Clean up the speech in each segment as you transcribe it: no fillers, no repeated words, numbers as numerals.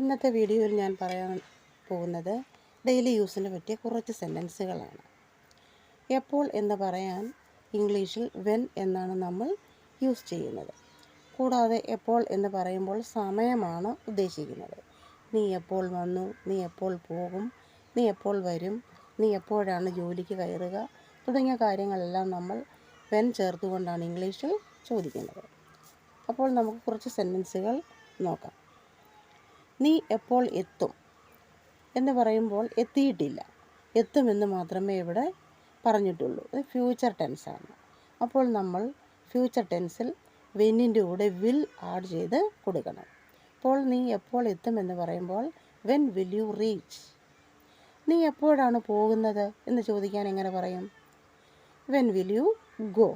ഇന്നത്തെ വീഡിയോയിൽ ഞാൻ പറയാൻ പോകുന്നത് ഡെയിലി യൂസിന് പറ്റിയ കുറച്ച് സെൻറ്റൻസുകളാണ്. എപ്പോൾ എന്ന് പറയാൻ ഇംഗ്ലീഷിൽ വെൻ എന്നാണ് നമ്മൾ യൂസ് ചെയ്യുന്നത്. കൂടാതെ എപ്പോൾ എന്ന് പറയുമ്പോൾ സമയമാണ് ഉദ്ദേശിക്കുന്നത്. നീ എപ്പോൾ വന്നു, നീ എപ്പോൾ പോകും, നീ എപ്പോൾ വരും, നീ എപ്പോഴാണ് ജോലിക്ക് കയറുക തുടങ്ങിയ കാര്യങ്ങളെല്ലാം നമ്മൾ വെൻ ചേർത്തുകൊണ്ടാണ് ഇംഗ്ലീഷിൽ ചോദിക്കുന്നത്. അപ്പോൾ നമുക്ക് കുറച്ച് സെൻറ്റൻസുകൾ നോക്കാം. നീ എപ്പോൾ എത്തും എന്ന് പറയുമ്പോൾ എത്തിയിട്ടില്ല, എത്തുമെന്ന് മാത്രമേ ഇവിടെ പറഞ്ഞിട്ടുള്ളൂ. ഇത് ഫ്യൂച്ചർ ടെൻസാണ്. അപ്പോൾ നമ്മൾ ഫ്യൂച്ചർ ടെൻസിൽ വെന്നിൻ്റെ കൂടെ വിൽ ആഡ് ചെയ്ത് കൊടുക്കണം. അപ്പോൾ നീ എപ്പോൾ എത്തുമെന്ന് പറയുമ്പോൾ വെൻ വിൽ യു റീച്ച്. നീ എപ്പോഴാണ് പോകുന്നത് എന്ന് ചോദിക്കാൻ എങ്ങനെ പറയും? When will you go.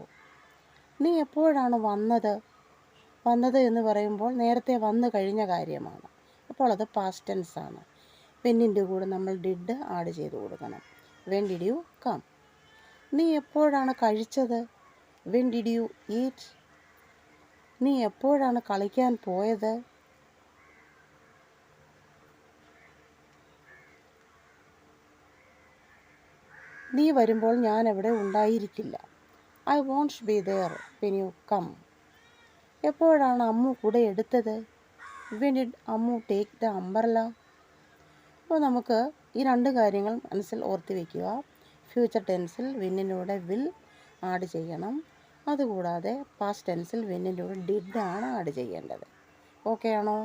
നീ എപ്പോഴാണ് വന്നത് എന്ന് പറയുമ്പോൾ നേരത്തെ വന്നു കഴിഞ്ഞ കാര്യമാണ്. അപ്പോൾ അത് പാസ്റ്റ് ടെൻസ് ആണ്. വെന്നിൻ്റെ കൂടെ നമ്മൾ ഡിഡ് ആഡ് ചെയ്ത് കൊടുക്കണം. When did you come. നീ എപ്പോഴാണ് കഴിച്ചത്? When did you eat. നീ എപ്പോഴാണ് കളിക്കാൻ പോയത്? നീ വരുമ്പോൾ ഞാൻ അവിടെ ഉണ്ടായിരിക്കില്ല. I won't be there when you come. എപ്പോഴാണ് അമ്മു കുട എടുത്തത്? When did Ammu take the umbrella. അപ്പോൾ നമുക്ക് ഈ രണ്ട് കാര്യങ്ങൾ മനസ്സിൽ ഓർത്ത് വയ്ക്കുക. ഫ്യൂച്ചർ ടെൻസിൽ വെന്നിനൂടെ വിൽ ആഡ് ചെയ്യണം. അതുകൂടാതെ പാസ്റ്റ് ടെൻസിൽ വെന്നിനൂടെ ഡിഡ് ആണ് ആഡ് ചെയ്യേണ്ടത്. ഓക്കെ ആണോ?